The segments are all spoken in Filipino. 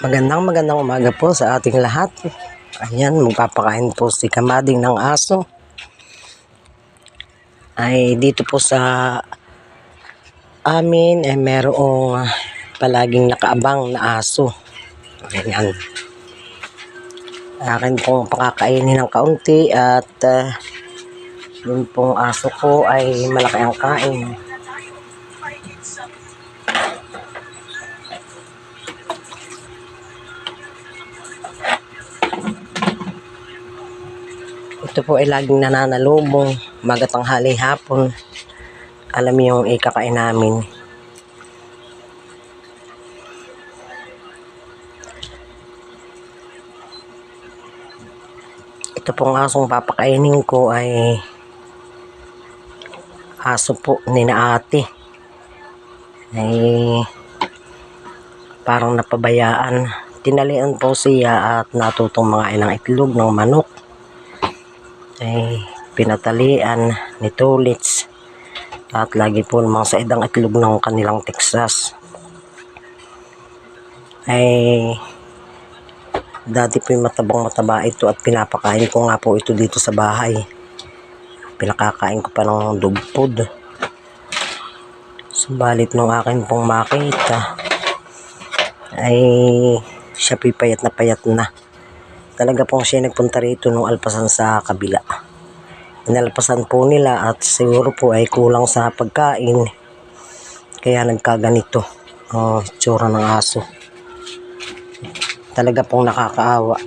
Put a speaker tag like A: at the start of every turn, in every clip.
A: Magandang umaga po sa ating lahat. Ayan, magpapakain po si Kamading ng aso. Ay dito po sa amin ay merong palaging nakaabang na aso. Ayan. Akin pong pakakainin ng kaunti at yung pong aso ko ay malaki ang kain. Ito po ay laging nananalubong, tanghali, hapon. Alam niyo yung ikakain namin. Ito pong asong papakainin ko ay aso po ni na ate. Ay parang napabayaan. Tinalian po siya at natutong mga ilang itlog ng manok. Ay pinatalian ni Tulits. At lagi po mga sa idang itlog ng kanilang Texas. Ay dati po yung mataba ito at pinapakain ko nga po ito dito sa bahay. Pinakakain ko pa ng dog food. Subalit nung akin pong makita ay siya payat na. Talaga pong siya nagpunta rito nung alpasan sa kabila. Inalpasan po nila at siguro po ay kulang sa pagkain. Kaya nagkaganito ang itsura ng aso. Talaga pong nakakaawa.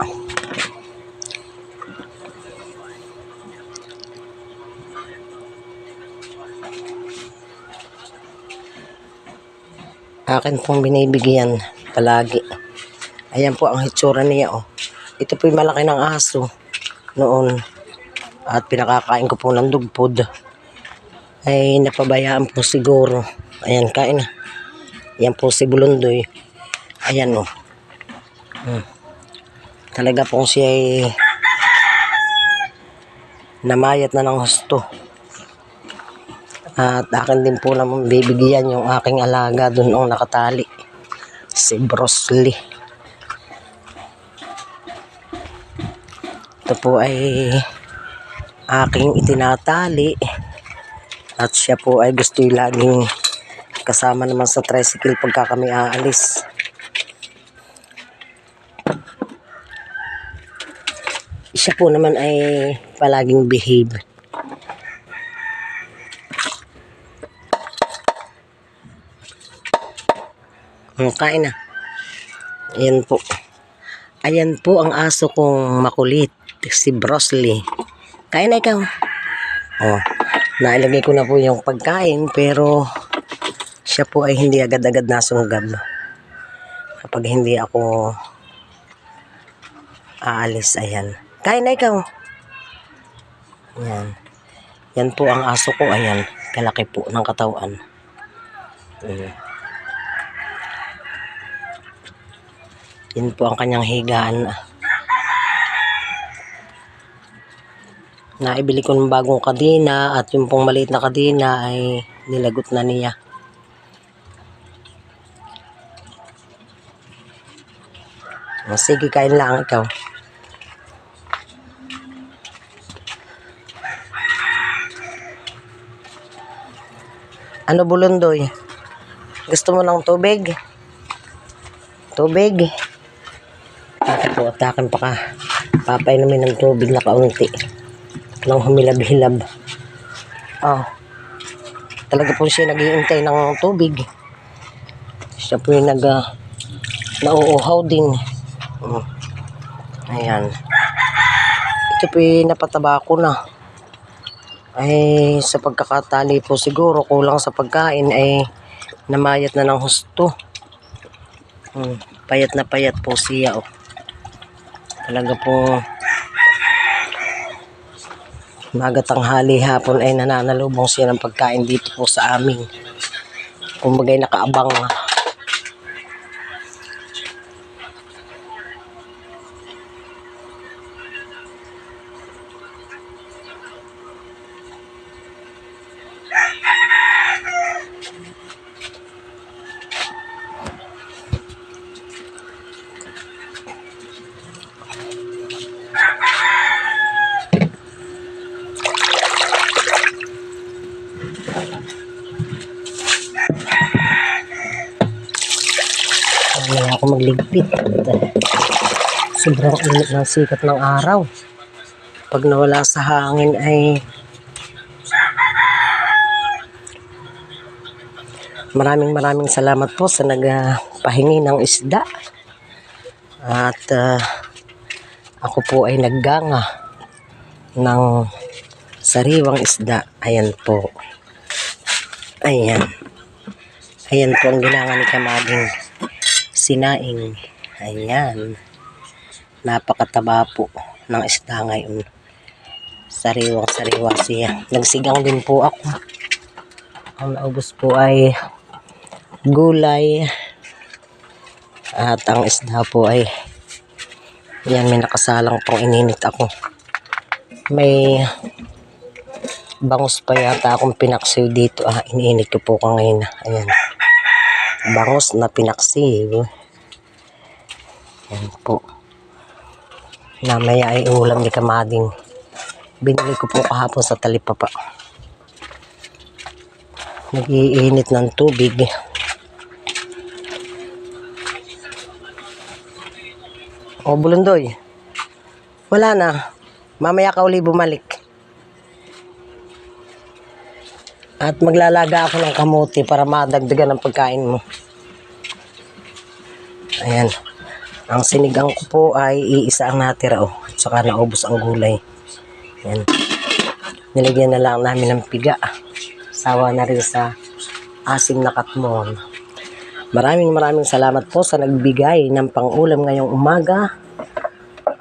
A: Akin pong binibigyan palagi. Ayan po ang itsura niya. Oh. Ito po yung malaki ng aso noon. At pinakakain ko po ng dog food. Ay napabayaan po siguro. Ayan, kain na. Ayan po si Bulundoy. Ayan o. Talaga pong siya ay namayat na ng husto. At akin din po naman bibigyan yung aking alaga dun o nakatali. Si Brosley. Ito po ay aking itinatali. At siya po ay gusto yung laging kasama naman sa tricycle pagka kami aalis. Siya po naman ay palaging behave. Kain na. Ayan po. Ayan po ang aso kong makulit. Si Brosley. Kain na ikaw. Oh, nailagay ko na po yung pagkain pero siya po ay hindi agad-agad nasunggab. Kapag hindi ako aalis, ayan. Kain na ikaw. Ayan. Yan po ang aso ko. Ayan. Kalaki po ng katawan. Yan po ang kanyang higaan. Naibili ko ng bagong kadena at yung pong maliit na kadena ay nilagot na niya. Sige, kain lang ikaw. Ano, Bulundoy? Gusto mo ng tubig? Tubig? Bakit po atakin pa ka? Papay namin ng tubig na kaunti. Nang humilab-hilab. Oh. Talaga po siya nag-iintay ng tubig. Siya po yung nauuhaw din. Ayan. Ito po yung napataba ko na. Ay sa pagkakatali po siguro kulang sa pagkain ay namayat na ng husto. Payat na payat po siya. Oh. Talaga po tanghali, hapon ay nananalubong siya ng pagkain dito po sa amin. Kumbagay nakaabang. Mamaya ako magligpit. Sobrang init ng sikat ng araw. Pag nawala sa hangin ay maraming salamat po sa nagpahingi ng isda. At ako po ay nagganga ng sariwang isda. Ayan po. Ayan. Ayan po ang ginanga ni Kamading sinaing. Ayan. Napakataba po ng isda ngayon. Sariwang-sariwa siya. Nagsigang din po ako. Ang naubos po ay gulay. At ang isda po ay yan, may nakasalang pong ininit ako. May bangus pa yata akong pinaksiw dito. Iniinit ko po ka ngayon. Ayan. Bangus na pinaksiw. Ayan po. Namaya ay ulam ni Kamading. Binili ko po kahapon sa talipapa. Nag-iinit ng tubig. O, Bulundoy. Wala na. Mamaya ka uli bumalik. At maglalaga ako ng kamote para madagdagan ang pagkain mo. Ayan. Ang sinigang ko po ay iisa ang natira. At saka naubos ang gulay. Ayan. Nilagyan na lang namin ng piga. Sawa na rin sa asim na katmon. Maraming salamat po sa nagbigay ng pang-ulam ngayong umaga.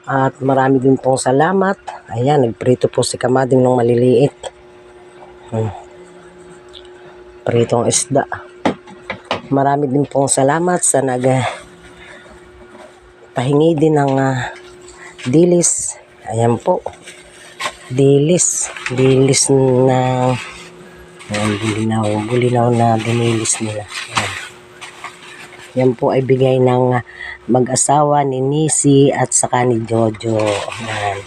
A: At marami din pong salamat. Ayan, nagprito po si Kamading ng maliliit. Pritong isda. Marami din pong salamat sa pahingi din ng dilis. Ayan po. Dilis na bulinaw na dinilis nila. Ayan. Yan po ay bigay ng mag-asawa ni Nisi at saka ni Jojo. Ayan.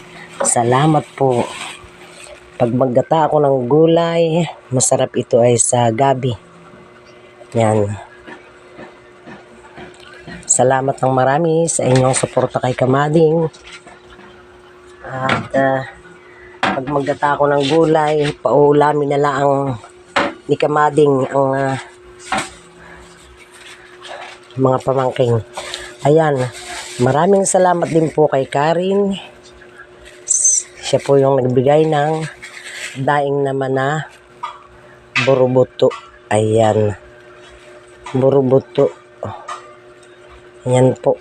A: Salamat po. Pag maggata ako ng gulay, masarap ito ay sa gabi. Yan. Salamat ng marami sa inyong suporta kay Kamading. At pag maggata ako ng gulay, paulamin na lang ni Kamading ang mga pamangking. Ayan. Maraming salamat din po kay Karin. Siya po yung nagbigay ng daing naman na burubuto. Ayan. Burubuto. Ayan po.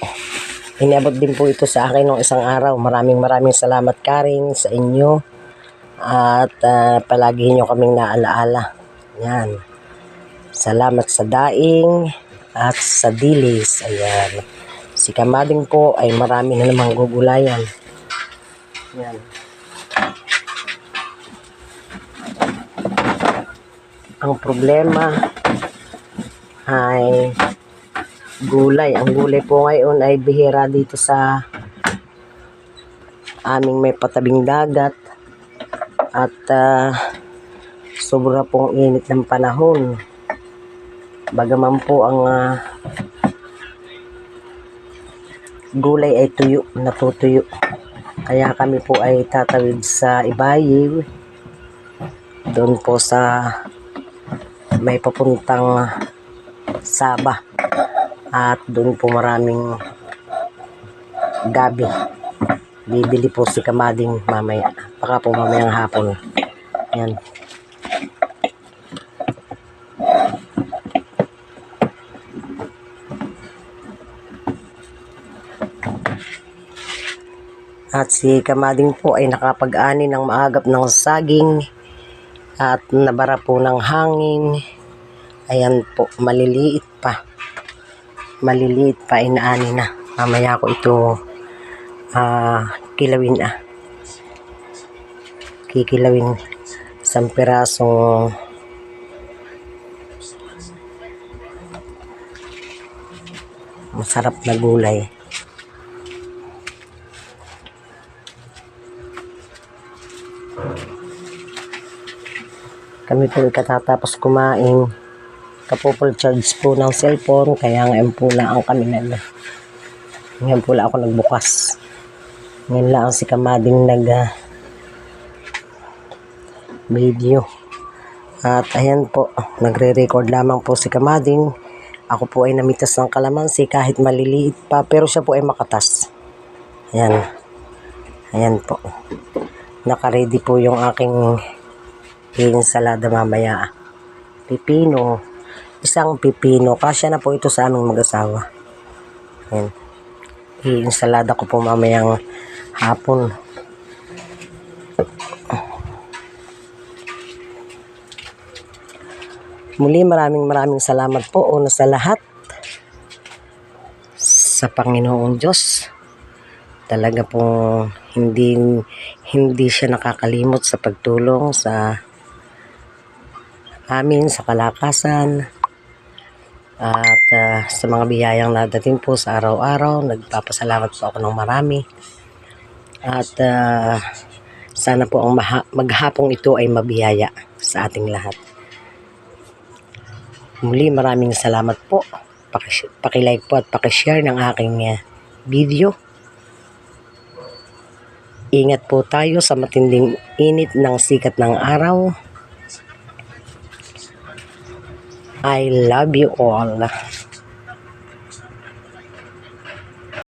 A: Iniabot din po ito sa akin ng isang araw. Maraming salamat, Karin, sa inyo. At palagi nyo kaming naalaala. Ayan. Salamat sa daing at sa dilis. Ayan. Si Kamading po ay marami na namang gugulayan. Ayan. Ang problema ay gulay. Ang gulay po ngayon ay bihira dito sa aming may patabing dagat. At sobra pong init ng panahon. Bagaman po ang gulay ay natutuyo. Kaya kami po ay tatawid sa Ibayiw. Doon po sa may papuntang Saba. At doon po maraming gabi. Bibili po si Kamading mamaya. Baka po mamayang hapon. Yan. At si Kamading po ay nakapag-ani ng maagap ng saging at nabara po ng hangin. Ayan po, maliliit pa. Maliliit pa, inaani na. Mamaya ko ito kilawin Kikilawin isang pirasong masarap na gulay. Kami po katatapos kumain. nagka-full charge po ng cellphone, kaya ngayon po lang kami ngayon po lang ako nagbukas. Ngayon lang si Kamading video. At ayan po, nagre-record lamang po si Kamading. Ako po ay namitas ng kalamansi kahit maliliit pa, pero siya po ay makatas. Ayan. Ayan po. Naka-ready po yung aking ensalada mamaya. Pipino. Isang pipino. Kasya na po ito sa aming mag-asawa. Ayan. I-ensalada ko po mamayang hapon. Muli maraming salamat po una sa lahat sa Panginoong Diyos. Talaga pong hindi siya nakakalimot sa pagtulong sa amin sa kalakasan at sa mga biyayang nadating po sa araw-araw. Nagpapasalamat po ako ng marami at sana po ang maghapong ito ay mabiyaya sa ating lahat. Muli maraming salamat po. Paki-like po at paki-share ng aking video. Ingat po tayo sa matinding init ng sikat ng araw. I love you all.